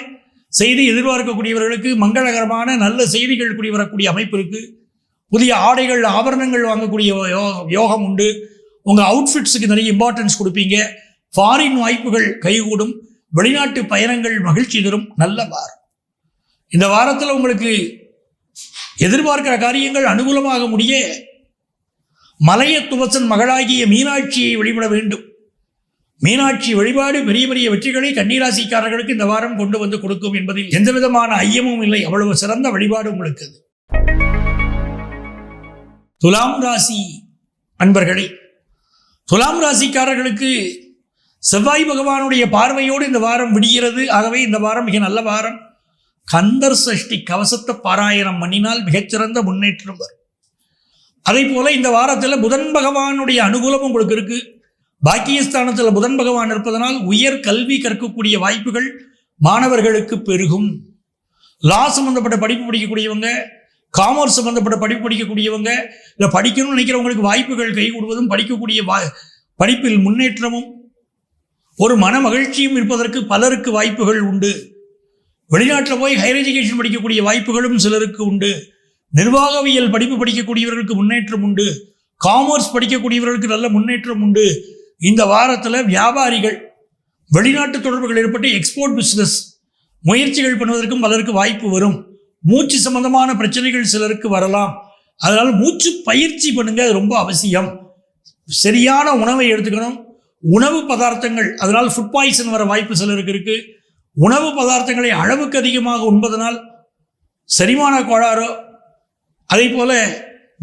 செய்தி எதிர்பார்க்கக்கூடியவர்களுக்கு மங்களகரமான நல்ல செய்திகள் கூடி வரக்கூடிய அமைப்பு இருக்குது. புதிய ஆடைகள் ஆபரணங்கள் வாங்கக்கூடிய யோகம் உண்டு. உங்கள் அவுட்ஃபிட்ஸுக்கு நிறைய இம்பார்ட்டன்ஸ் கொடுப்பீங்க. ஃபாரின் வாய்ப்புகள் கைகூடும். வெளிநாட்டு பயணங்கள் மகிழ்ச்சி தரும். நல்ல வாரம். இந்த வாரத்தில் உங்களுக்கு எதிர்பார்க்கிற காரியங்கள் அனுகூலமாக முடிய மலையத்துவசன் மகளாகிய மீனாட்சியை வழிபட வேண்டும். மீனாட்சி வழிபாடு பெரிய பெரிய வெற்றிகளை கன்னிராசிக்காரர்களுக்கு இந்த வாரம் கொண்டு வந்து கொடுக்கும் என்பதில் எந்த விதமான ஐயமும் இல்லை. அவ்வளவு சிறந்த வழிபாடு உங்களுக்கு. துலாம் ராசி அன்பர்களே, துலாம் ராசிக்காரர்களுக்கு செவ்வாய் பகவானுடைய பார்வையோடு இந்த வாரம் விடுகிறது. ஆகவே இந்த வாரம் மிக நல்ல வாரம். கந்தர் சஷ்டி கவசத்தை பாராயணம் பண்ணினால் மிகச்சிறந்த முன்னேற்றம் வரும். அதே போல இந்த வாரத்தில் புதன் பகவானுடைய அனுகூலம் உங்களுக்கு இருக்கு. பாக்கியஸ்தானத்தில் புதன் பகவான் இருப்பதனால் உயர் கல்வி கற்கக்கூடிய வாய்ப்புகள் மாணவர்களுக்கு பெருகும். லா சம்பந்தப்பட்ட படிப்பு படிக்கக்கூடியவங்க, காமர்ஸ் சம்பந்தப்பட்ட படிப்பு படிக்கக்கூடியவங்க, இல்லை படிக்கணும்னு நினைக்கிறவங்களுக்கு வாய்ப்புகள் கைகூடுவதும் படிக்கக்கூடிய படிப்பில் முன்னேற்றமும் ஒரு மன மகிழ்ச்சியும் இருப்பதற்கு பலருக்கு வாய்ப்புகள் உண்டு. வெளிநாட்டில் போய் ஹையர் எஜுகேஷன் படிக்கக்கூடிய வாய்ப்புகளும் சிலருக்கு உண்டு. நிர்வாகவியல் படிப்பு படிக்கக்கூடியவர்களுக்கு முன்னேற்றம் உண்டு. காமர்ஸ் படிக்கக்கூடியவர்களுக்கு நல்ல முன்னேற்றம் உண்டு. இந்த வாரத்தில் வியாபாரிகள் வெளிநாட்டு தொடர்புகள் ஏற்பட்டு எக்ஸ்போர்ட் பிஸ்னஸ் முயற்சிகள் பண்ணுவதற்கும் பலருக்கு வாய்ப்பு வரும். மூச்சு சம்பந்தமான பிரச்சனைகள் சிலருக்கு வரலாம். அதனால் மூச்சு பயிற்சி பண்ணுங்க, அது ரொம்ப அவசியம். சரியான உணவை எடுத்துக்கணும். உணவு பதார்த்தங்கள், அதனால் ஃபுட் பாய்சன் வர வாய்ப்பு சிலருக்கு இருக்கு. உணவு பதார்த்தங்களை அளவுக்கு அதிகமாக உண்பதனால் செரிமான கோளாறோ அதே போல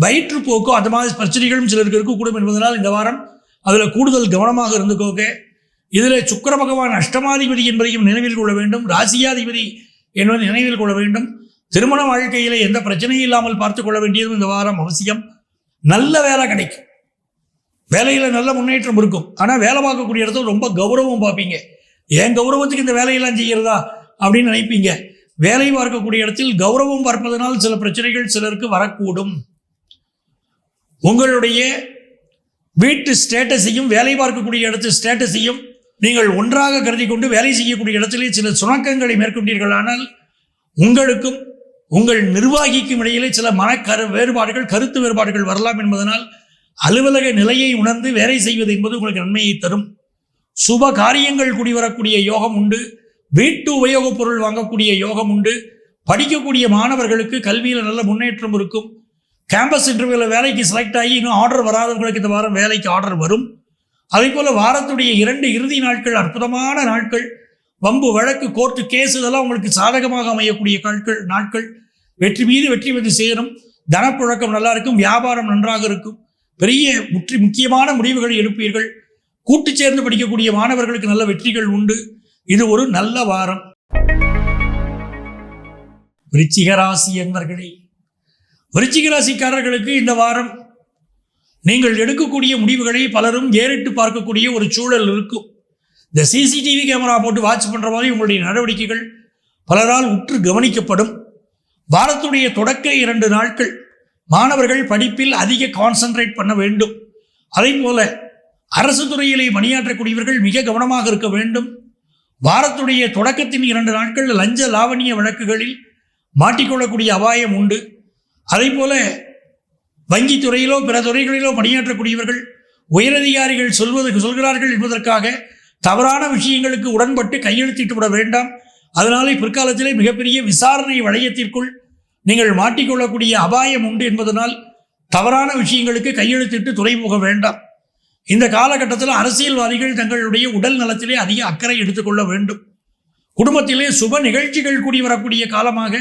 வயிற்றுப்போக்கோ அந்த மாதிரி பிரச்சனைகளும் சிலருக்கு இருக்கக்கூடும் என்பதனால் இந்த வாரம் அதில் கூடுதல் கவனமாக இருந்துக்கோங்க. இதில் சுக்கிர பகவான் அஷ்டமாதிபதி என்பதையும் நினைவில் கொள்ள வேண்டும். ராசியாதிபதி என்பதை நினைவில் கொள்ள வேண்டும். திருமண வாழ்க்கையில் எந்த பிரச்சனையும் இல்லாமல் பார்த்து கொள்ள வேண்டியதும் இந்த வாரம் அவசியம். நல்ல வேலை கிடைக்கும். வேலையில் நல்ல முன்னேற்றம் இருக்கும். ஆனால் வேலை பார்க்கக்கூடிய இடத்துல ரொம்ப கௌரவம் பார்ப்பீங்க. ஏன் கௌரவத்துக்கு இந்த வேலையெல்லாம் செய்கிறதா அப்படின்னு நினைப்பீங்க. வேலை பார்க்கக்கூடிய இடத்தில் கௌரவம் பார்ப்பதனால் சில பிரச்சனைகள் சிலருக்கு வரக்கூடும். உங்களுடைய வீட்டு ஸ்டேட்டஸையும் வேலை பார்க்கக்கூடிய இடத்து ஸ்டேட்டஸையும் நீங்கள் ஒன்றாக கருதி கொண்டு வேலை செய்யக்கூடிய இடத்திலே சில சுணக்கங்களை மேற்கொண்டீர்களானால் உங்களுக்கும் உங்கள் நிர்வாகிக்கும் இடையிலே சில வேறுபாடுகள், கருத்து வேறுபாடுகள் வரலாம் என்பதனால் அலுவலக நிலையை உணர்ந்து வேலை செய்வது என்பது உங்களுக்கு நன்மையை தரும். சுப காரியங்கள் கூடி வரக்கூடிய யோகம் உண்டு. வீட்டு உபயோகப் பொருள் வாங்கக்கூடிய யோகம் உண்டு. படிக்கக்கூடிய மாணவர்களுக்கு கல்வியில் நல்ல முன்னேற்றம் இருக்கும். கேம்பஸ் இன்டர்வியூவில் வேலைக்கு செலக்ட் ஆகி இன்னும் ஆர்டர் வராதவங்களுக்கு இந்த வாரம் வேலைக்கு ஆர்டர் வரும். அதே போல் வாரத்துடைய 2 இறுதி நாட்கள் அற்புதமான நாட்கள். வம்பு வழக்கு கோர்ட்டு கேஸ் இதெல்லாம் உங்களுக்கு சாதகமாக அமையக்கூடிய நாட்கள். வெற்றி மீது வெற்றி வந்து சேரும். தனப்புழக்கம் நல்லா இருக்கும். வியாபாரம் நன்றாக இருக்கும். பெரிய முக்கியமான முடிவுகளை எடுப்பீர்கள். கூட்டு சேர்ந்து படிக்கக்கூடிய மாணவர்களுக்கு நல்ல வெற்றிகள் உண்டு. இது ஒரு நல்ல வாரம். விருச்சிக ராசி என்பர்களே, விருச்சிக ராசிக்காரர்களுக்கு இந்த வாரம் நீங்கள் எடுக்கக்கூடிய முடிவுகளை பலரும் ஏறிட்டு பார்க்கக்கூடிய ஒரு சூழல் இருக்கும். இந்த சிசிடிவி கேமரா போட்டு வாட்ச் பண்ணுற மாதிரி உங்களுடைய நடவடிக்கைகள் பலரால் உற்று கவனிக்கப்படும். வாரத்துடைய தொடக்க 2 நாட்கள் மாணவர்கள் படிப்பில் அதிக கான்சன்ட்ரேட் பண்ண வேண்டும். அதே போல அரசு துறையிலே பணியாற்றக்கூடியவர்கள் மிக கவனமாக இருக்க வேண்டும். வாரத்துடைய தொடக்கத்தின் 2 நாட்கள் லஞ்ச லாவணிய வழக்குகளில் மாட்டிக்கொள்ளக்கூடிய அபாயம் உண்டு. அதே போல வங்கித்துறையிலோ பிற துறைகளிலோ பணியாற்றக்கூடியவர்கள் உயரதிகாரிகள் சொல்கிறார்கள் என்பதற்காக தவறான விஷயங்களுக்கு உடன்பட்டு கையெழுத்திட்டு விட வேண்டாம். அதனாலே பிற்காலத்திலே மிகப்பெரிய விசாரணை வளையத்திற்குள் நீங்கள் மாட்டிக்கொள்ளக்கூடிய அபாயம் உண்டு என்பதனால் தவறான விஷயங்களுக்கு கையெழுத்திட்டு துணை போக வேண்டாம். இந்த காலகட்டத்தில் அரசியல்வாதிகள் தங்களுடைய உடல் நலத்திலே அதிக அக்கறை எடுத்துக்கொள்ள வேண்டும். குடும்பத்திலே சுப நிகழ்ச்சிகள் கூடி வரக்கூடிய காலமாக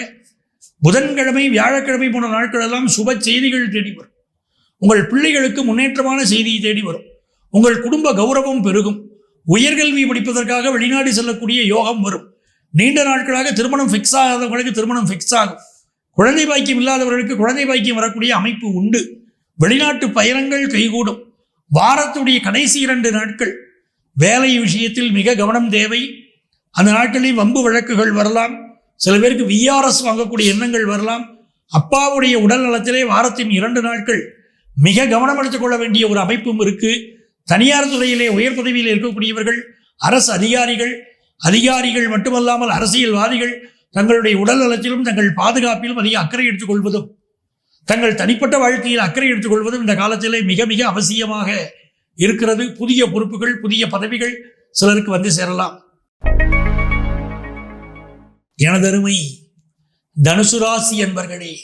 புதன்கிழமை வியாழக்கிழமை போன்ற நாட்கள் எல்லாம் சுப செய்திகள் தேடி வரும். உங்கள் பிள்ளைகளுக்கு முன்னேற்றமான செய்தியை தேடி வரும். உங்கள் குடும்ப கௌரவம் பெருகும். உயர்கல்வி படிப்பதற்காக வெளிநாடு செல்லக்கூடிய யோகம் வரும். நீண்ட நாட்களாக திருமணம் ஃபிக்ஸ் ஆகாதவர்களுக்கு திருமணம் ஃபிக்ஸ் ஆகும். குழந்தை பாக்கியம் இல்லாதவர்களுக்கு குழந்தை பாக்கியம் வரக்கூடிய அமைப்பு உண்டு. வெளிநாட்டு பயணங்கள் கைகூடும். வாரத்துடைய கடைசி 2 நாட்கள் வேலை விஷயத்தில் மிக கவனம் தேவை. அந்த நாட்களில் வம்பு வழக்குகள் வரலாம். சில பேருக்கு விஆர்எஸ் வாங்கக்கூடிய எண்ணங்கள் வரலாம். அப்பாவுடைய உடல் நலத்திலே வாரத்தின் 2 நாட்கள் மிக கவனம் எடுத்துக்கொள்ள வேண்டிய ஒரு அமைப்பும் இருக்கு. தனியார் துறையிலே உயர் பதவியில் இருக்கக்கூடியவர்கள், அரசு அதிகாரிகள் மட்டுமல்லாமல் அரசியல்வாதிகள் தங்களுடைய உடல் நலத்திலும் தங்கள் பாதுகாப்பிலும் அதிக அக்கறை எடுத்துக்கொள்வதும் தங்கள் தனிப்பட்ட வாழ்க்கையில் அக்கறை எடுத்துக்கொள்வதும் இந்த காலத்திலே மிக மிக அவசியமாக இருக்கிறது. புதிய பொறுப்புகள், புதிய பதவிகள் சிலருக்கு வந்து சேரலாம். எனதருமை தனுசு ராசி என்பர்களே,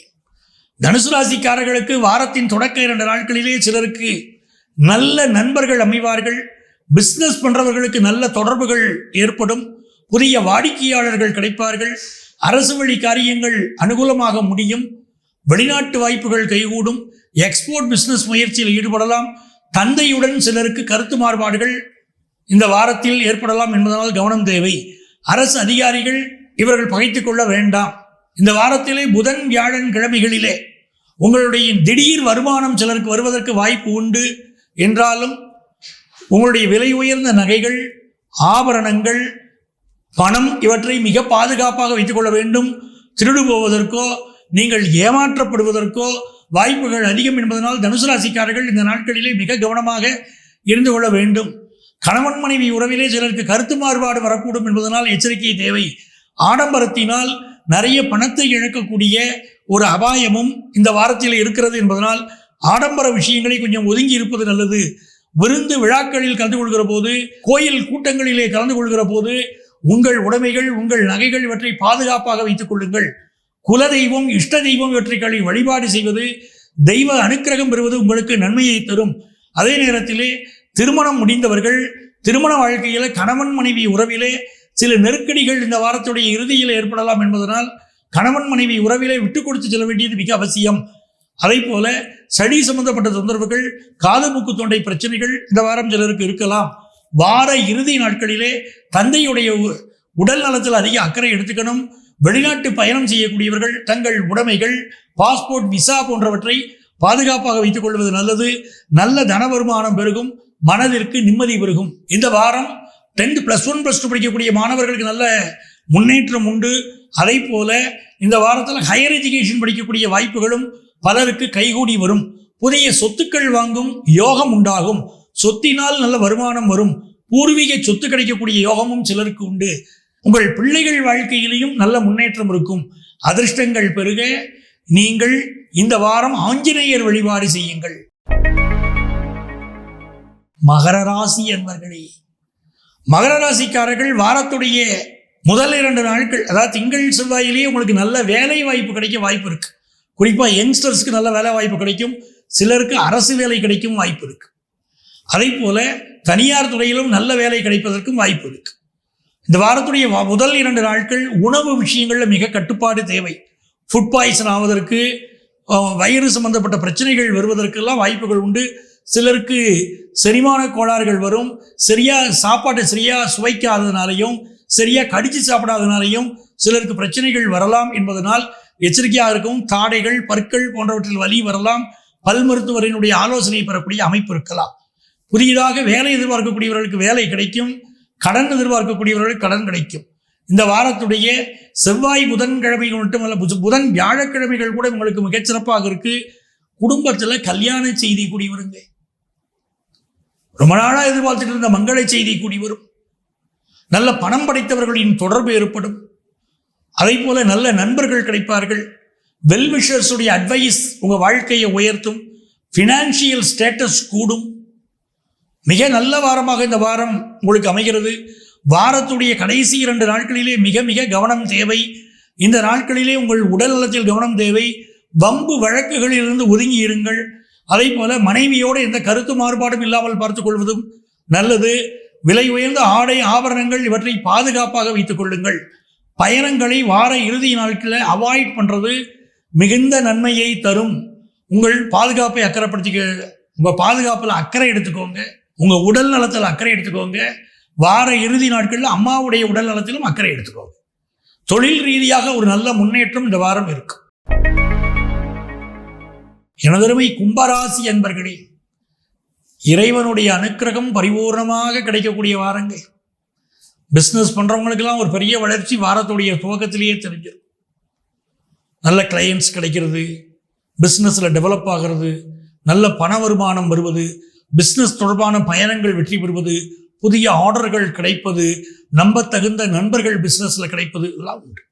தனுசு ராசிக்காரர்களுக்கு வாரத்தின் தொடக்க 2 நாட்களிலே சிலருக்கு நல்ல நண்பர்கள் அமைவார்கள். பிஸ்னஸ் பண்றவர்களுக்கு நல்ல தொடர்புகள் ஏற்படும். புதிய வாடிக்கையாளர்கள் கிடைப்பார்கள். அரசு வழி காரியங்கள் அனுகூலமாக முடியும். வெளிநாட்டு வாய்ப்புகள் கைகூடும். எக்ஸ்போர்ட் பிஸ்னஸ் முயற்சியில் ஈடுபடலாம். தந்தையுடன் சிலருக்கு கருத்து மாறுபாடுகள் இந்த வாரத்தில் ஏற்படலாம் என்பதனால் கவனம் தேவை. அரசு அதிகாரிகள் இவர்கள் பகைத்துக் கொள்ள வேண்டாம். இந்த வாரத்திலே புதன் வியாழன் கிழமைகளிலே உங்களுடைய திடீர் வருமானம் சிலருக்கு வருவதற்கு வாய்ப்பு உண்டு. என்றாலும் உங்களுடைய விலை உயர்ந்த நகைகள், ஆபரணங்கள், பணம் இவற்றை மிக பாதுகாப்பாக வைத்துக் கொள்ள வேண்டும். திருடு போவதற்கோ நீங்கள் ஏமாற்றப்படுவதற்கோ வாய்ப்புகள் அதிகம் என்பதனால் தனுசு ராசிக்காரர்கள் இந்த நாட்களிலே மிக கவனமாக இருந்து கொள்ள வேண்டும். கணவன் மனைவி உறவிலே சிலருக்கு கருத்து மாறுபாடு வரக்கூடும் என்பதனால் எச்சரிக்கை தேவை. ஆடம்பரத்தினால் நிறைய பணத்தை இழக்கக்கூடிய ஒரு அபாயமும் இந்த வாரத்தில் இருக்கிறது என்பதனால் ஆடம்பர விஷயங்களை கொஞ்சம் ஒதுங்கி இருப்பது நல்லது. விருந்து விழாக்களில் கலந்து கொள்கிற போது, கோயில் கூட்டங்களிலே கலந்து கொள்கிற போது உங்கள் உடைமைகள், உங்கள் நகைகள் இவற்றை பாதுகாப்பாக வைத்துக் கொள்ளுங்கள். குலதெய்வம், இஷ்ட தெய்வம் இவற்றை வழிபாடு செய்வது, தெய்வ அனுக்கிரகம் பெறுவது உங்களுக்கு நன்மையை தரும். அதே நேரத்திலே திருமணம் முடிந்தவர்கள் திருமண வாழ்க்கையில கணவன் மனைவி உறவிலே சில நெருக்கடிகள் இந்த வாரத்துடைய இறுதியில் ஏற்படலாம் என்பதனால் கணவன் மனைவி உறவிலே விட்டுக் கொடுத்து செல்ல வேண்டியது மிக அவசியம். அதே போல சளி சம்பந்தப்பட்ட தொந்தரவுகள், காது மூக்கு தொண்டை பிரச்சனைகள் இந்த வாரம் சிலருக்கு இருக்கலாம். வார இறுதி நாட்களிலே தந்தையுடைய உடல் நலத்தில் அதிக அக்கறை எடுத்துக்கணும். வெளிநாட்டு பயணம் செய்யக்கூடியவர்கள் தங்கள் உடைமைகள், பாஸ்போர்ட், விசா போன்றவற்றை பாதுகாப்பாக வைத்துக் கொள்வது நல்லது. நல்ல தன வருமானம் பெருகும். மனதிற்கு நிம்மதி பெருகும். இந்த வாரம் 10th +1 +2 படிக்கக்கூடிய மாணவர்களுக்கு நல்ல முன்னேற்றம் உண்டு. அதே போல இந்த வாரத்தில் ஹையர் எஜுகேஷன் படிக்கக்கூடிய வாய்ப்புகளும் பலருக்கு கைகூடி வரும். புதிய சொத்துக்கள் வாங்கும் யோகம் உண்டாகும். சொத்தினால் நல்ல வருமானம் வரும். பூர்வீக சொத்து கிடைக்கக்கூடிய யோகமும் சிலருக்கு உண்டு. உங்கள் பிள்ளைகள் வாழ்க்கையிலையும் நல்ல முன்னேற்றம் இருக்கும். அதிர்ஷ்டங்கள் பெருக நீங்கள் இந்த வாரம் ஆஞ்சநேயர் வழிபாடு செய்யுங்கள். மகர ராசி என்பர்களே, மகர ராசிக்காரர்கள் வாரத்துடைய முதல் 2 நாட்கள், அதாவது திங்கள் செவ்வாயிலேயே உங்களுக்கு நல்ல வேலை வாய்ப்பு கிடைக்க வாய்ப்பு இருக்கு. குறிப்பா யங்ஸ்டர்ஸ்க்கு நல்ல வேலை வாய்ப்பு கிடைக்கும். சிலருக்கு அரசு வேலை கிடைக்கும் வாய்ப்பு இருக்கு. அதே போல தனியார் துறையிலும் நல்ல வேலை கிடைப்பதற்கும் வாய்ப்பு இருக்கு. இந்த வாரத்துடைய முதல் 2 நாட்கள் உணவு விஷயங்கள்ல மிக கட்டுப்பாடு தேவை. ஃபுட் பாய்சன் ஆவதற்கு, வயிறு சம்பந்தப்பட்ட பிரச்சனைகள் வருவதற்கெல்லாம் வாய்ப்புகள் உண்டு. சிலருக்கு செரிமான கோளாறுகள் வரும். சாப்பாட்டை சரியா சுவைக்காததுனாலையும் சரியா கடிச்சு சாப்பிடாதனாலையும் சிலருக்கு பிரச்சனைகள் வரலாம் என்பதனால் எச்சரிக்கையாக இருக்கும். தாடைகள், பற்கள் போன்றவற்றில் வலி வரலாம். பல் மருத்துவரினுடைய ஆலோசனை பெறக்கூடிய அமைப்பு இருக்கலாம். புதியதாக வேலை எதிர்பார்க்கக்கூடியவர்களுக்கு வேலை கிடைக்கும். கடன் எதிர்பார்க்கக்கூடியவர்களுக்கு கடன் கிடைக்கும். இந்த வாரத்துடைய செவ்வாய் புதன்கிழமைகள் மட்டுமல்ல, புதன் வியாழக்கிழமைகள் கூட உங்களுக்கு மிகச்சிறப்பாக இருக்கு. குடும்பத்தில் கல்யாண செய்தி கூடி வருங்க. ரொம்ப நாளாக எதிர்பார்த்துட்டு இருந்த மங்கள செய்தி கூடி வரும். நல்ல பணம் படைத்தவர்களின் தொடர்பு ஏற்படும். அதே போல நல்ல நண்பர்கள் கிடைப்பார்கள். வெல்விஷர்ஸுடைய அட்வைஸ் உங்க வாழ்க்கையை உயர்த்தும். ஃபினான்ஷியல் ஸ்டேட்டஸ் கூடும். மிக நல்ல வாரமாக இந்த வாரம் உங்களுக்கு அமைகிறது. வாரத்துடைய கடைசி 2 நாட்களிலே மிக மிக கவனம் தேவை. இந்த நாட்களிலே உங்கள் உடல் நலத்தில் கவனம் தேவை. வம்பு வழக்குகளிலிருந்து ஒதுங்கி இருங்கள். அதே போல மனைவியோடு எந்த கருத்து மாறுபாடும் இல்லாமல் பார்த்துக் கொள்வதும் நல்லது. விலை உயர்ந்த ஆடை ஆபரணங்கள் இவற்றை பாதுகாப்பாக வைத்துக் கொள்ளுங்கள். பயணங்களை வார இறுதி நாட்களில் அவாய்ட் பண்ணுறது மிகுந்த நன்மையை தரும். உங்கள் பாதுகாப்பை அக்கறைப்படுத்திக்க, உங்கள் பாதுகாப்பில் அக்கறை எடுத்துக்கோங்க, உங்கள் உடல் நலத்தில் அக்கறை எடுத்துக்கோங்க. வார இறுதி நாட்களில் அம்மாவுடைய உடல் நலத்திலும் அக்கறை எடுத்துக்கோங்க. தொழில் ரீதியாக ஒரு நல்ல முன்னேற்றம் இந்த வாரம் இருக்கும். எனதருமை கும்பராசி அன்பர்களே, இறைவனுடைய அனுக்கிரகம் பரிபூர்ணமாக கிடைக்கக்கூடிய வாரங்கள். பிஸ்னஸ் பண்ணுறவங்களுக்கெல்லாம் ஒரு பெரிய வளர்ச்சி வாரத்துடைய துவக்கத்திலேயே தெரிஞ்சிடும். நல்ல கிளையண்ட்ஸ் கிடைக்கிறது, பிஸ்னஸில் டெவலப் ஆகிறது, நல்ல பண வருமானம் வருவது, பிஸ்னஸ் தொடர்பான பயணங்கள் வெற்றி பெறுவது, புதிய ஆர்டர்கள் கிடைப்பது, நம்பத்தகுந்த நண்பர்கள் பிஸ்னஸில் கிடைப்பது எல்லாம் உண்டு.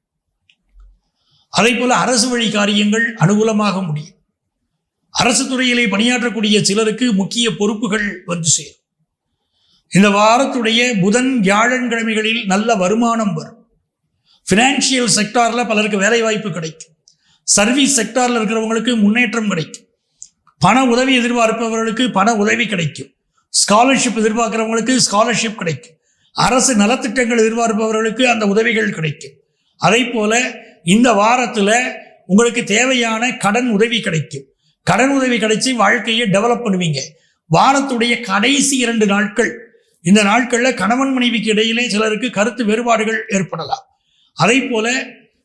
அதே போல் அரசு வழி காரியங்கள் அனுகூலமாக முடியும். அரசு துறையிலே பணியாற்றக்கூடிய சிலருக்கு முக்கிய பொறுப்புகள் வந்து சேரும். இந்த வாரத்துடைய புதன் வியாழன் கிழமைகளில் நல்ல வருமானம் வரும். ஃபினான்ஷியல் செக்டாரில் பலருக்கு வேலை வாய்ப்பு கிடைக்கும். சர்வீஸ் செக்டாரில் இருக்கிறவங்களுக்கு முன்னேற்றம் கிடைக்கும். பண உதவி எதிர்பார்ப்பவர்களுக்கு பண உதவி கிடைக்கும். ஸ்காலர்ஷிப் எதிர்பார்க்கிறவங்களுக்கு ஸ்காலர்ஷிப் கிடைக்கும். அரசு நலத்திட்டங்கள் எதிர்பார்ப்பவர்களுக்கு அந்த உதவிகள் கிடைக்கும். அதே போல இந்த வாரத்தில் உங்களுக்கு தேவையான கடன் உதவி கிடைக்கும். கடன் உதவி கிடைச்சி வாழ்க்கையை டெவலப் பண்ணுவீங்க. வாரத்துடைய கடைசி 2 நாட்கள், இந்த நாட்களில் கணவன் மனைவிக்கு இடையிலே சிலருக்கு கருத்து வேறுபாடுகள் ஏற்படலாம். அதே போல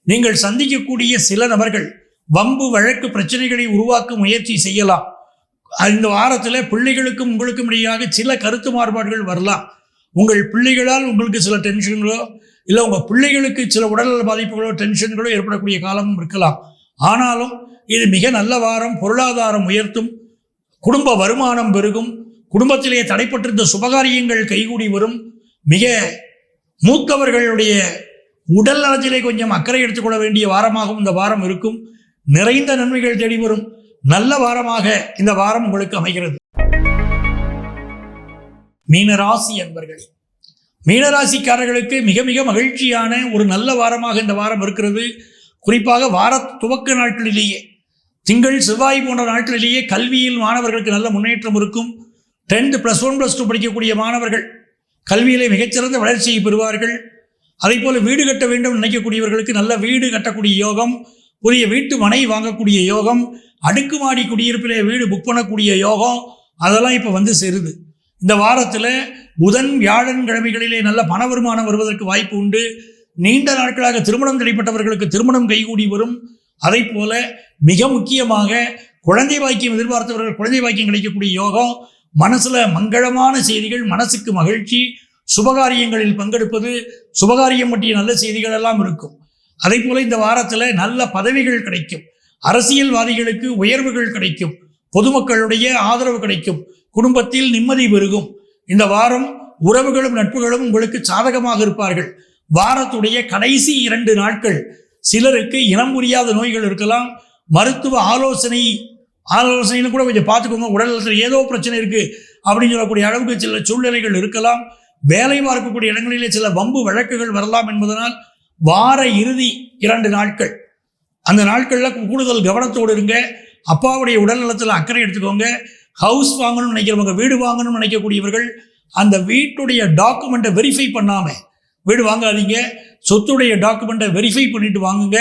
நீங்கள் சந்திக்கக்கூடிய சில நபர்கள் வம்பு வழக்கு பிரச்சனைகளை உருவாக்க முயற்சி செய்யலாம். இந்த வாரத்தில் பிள்ளைகளுக்கும் உங்களுக்கும் இடையாக சில கருத்து மாறுபாடுகள் வரலாம். உங்கள் பிள்ளைகளால் உங்களுக்கு சில டென்ஷன்களோ இல்லை உங்கள் பிள்ளைகளுக்கு சில உடல்நல பாதிப்புகளோ டென்ஷன்களோ ஏற்படக்கூடிய காலமும் இருக்கலாம். ஆனாலும் இது மிக நல்ல வாரம். பொருளாதாரம் உயர்த்தும், குடும்ப வருமானம் பெருகும், குடும்பத்திலே தடைப்பட்டிருந்த சுபகாரியங்கள் கைகூடி வரும். மிக மூத்தவர்களுடைய உடல் நலத்திலே கொஞ்சம் அக்கறை எடுத்துக்கொள்ள வேண்டிய வாரமாகவும் இந்த வாரம் இருக்கும். நிறைந்த நன்மைகள் தேடி வரும் நல்ல வாரமாக இந்த வாரம் உங்களுக்கு அமைகிறது. மீனராசி அன்பர்களே, மீனராசிக்காரர்களுக்கு மிக மிக மகிழ்ச்சியான ஒரு நல்ல வாரமாக இந்த வாரம் இருக்கிறது. குறிப்பாக வார துவக்க நாட்களிலேயே, திங்கள் செவ்வாய் போன்ற நாட்களிலேயே கல்வியில் மாணவர்களுக்கு நல்ல முன்னேற்றம் இருக்கும். 10th +1 +2 படிக்கக்கூடிய மாணவர்கள் கல்வியிலே மிகச்சிறந்த வளர்ச்சியை பெறுவார்கள். அதே போல் வீடு கட்ட வேண்டும் நினைக்கக்கூடியவர்களுக்கு நல்ல வீடு கட்டக்கூடிய யோகம், புதிய வீட்டு மனை வாங்கக்கூடிய யோகம், அடுக்குமாடி குடியிருப்பிலே வீடு புக் பண்ணக்கூடிய யோகம், அதெல்லாம் இப்போ வந்து சேருது. இந்த வாரத்தில் புதன் வியாழன் கிழமைகளிலே நல்ல பண வருமானம் வருவதற்கு வாய்ப்பு உண்டு. நீண்ட நாட்களாக திருமணம் தடைப்பட்டவர்களுக்கு திருமணம் கைகூடி வரும். அதை போல மிக முக்கியமாக குழந்தை பாக்கியம் எதிர்பார்த்தவர்கள் குழந்தை பாக்கியம் கிடைக்கக்கூடிய யோகம், மனசுல மங்களமான செய்திகள், மனசுக்கு மகிழ்ச்சி, சுபகாரியங்களில் பங்கெடுப்பது, சுபகாரியம் பற்றிய நல்ல செய்திகள் எல்லாம் இருக்கும். அதே போல இந்த வாரத்தில் நல்ல பதவிகள் கிடைக்கும். அரசியல்வாதிகளுக்கு உயர்வுகள் கிடைக்கும். பொதுமக்களுடைய ஆதரவு கிடைக்கும். குடும்பத்தில் நிம்மதி பெருகும். இந்த வாரம் உறவுகளும் நட்புகளும் உங்களுக்கு சாதகமாக இருப்பார்கள். வாரத்துடைய கடைசி 2 நாட்கள் சிலருக்கு இனம் புரியாத நோய்கள் இருக்கலாம். மருத்துவ ஆலோசனைன்னு கூட கொஞ்சம் பார்த்துக்கோங்க. உடல்நலத்தில் ஏதோ பிரச்சனை இருக்குது அப்படின்னு சொல்லக்கூடிய அளவுக்கு சில சூழ்நிலைகள் இருக்கலாம். வேலை பார்க்கக்கூடிய இடங்களிலே சில வம்பு வழக்குகள் வரலாம் என்பதனால் வார இறுதி 2 நாட்கள், அந்த நாட்களில் கூடுதல் கவனத்தோடு இருங்க. அப்பாவுடைய உடல்நலத்தில் அக்கறை எடுத்துக்கோங்க. ஹவுஸ் வாங்கணும்னு நினைக்கிறவங்க, வீடு வாங்கணும்னு நினைக்கக்கூடியவர்கள் அந்த வீட்டுடைய டாக்குமெண்ட்டை வெரிஃபை பண்ணாமல் வீடு வாங்காதீங்க. சொத்துடைய டாக்குமெண்ட்டை வெரிஃபை பண்ணிட்டு வாங்குங்க.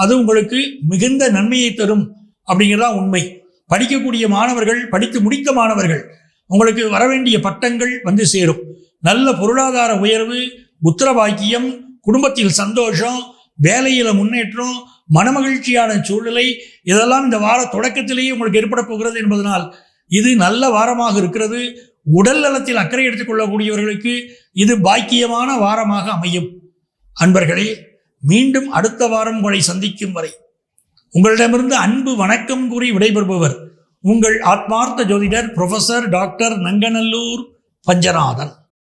அது உங்களுக்கு மிகுந்த நன்மையை தரும் அப்படிங்கிறதான் உண்மை. படிக்கக்கூடிய மாணவர்கள், படித்து முடித்த மாணவர்கள், உங்களுக்கு வர வேண்டிய பட்டங்கள் வந்து சேரும். நல்ல பொருளாதார உயர்வு, புத்திரபாக்கியம், குடும்பத்தில் சந்தோஷம், வேலையில் முன்னேற்றம், மனமகிழ்ச்சியான சூழ்நிலை, இதெல்லாம் இந்த வார தொடக்கத்திலேயே உங்களுக்கு ஏற்பட போகிறது என்பதனால் இது நல்ல வாரமாக இருக்கிறது. உடல் நலத்தில் அக்கறை எடுத்துக்கொள்ளக்கூடியவர்களுக்கு இது பாக்கியமான வாரமாக அமையும். அன்பர்களே, மீண்டும் அடுத்த வாரம் உங்களை சந்திக்கும் வரை உங்களிடமிருந்து அன்பு வணக்கம் கூறி விடைபெறுபவர் உங்கள் ஆத்மார்த்த ஜோதிடர் புரொஃபசர் டாக்டர் நங்கநல்லூர் பஞ்சநாதன்.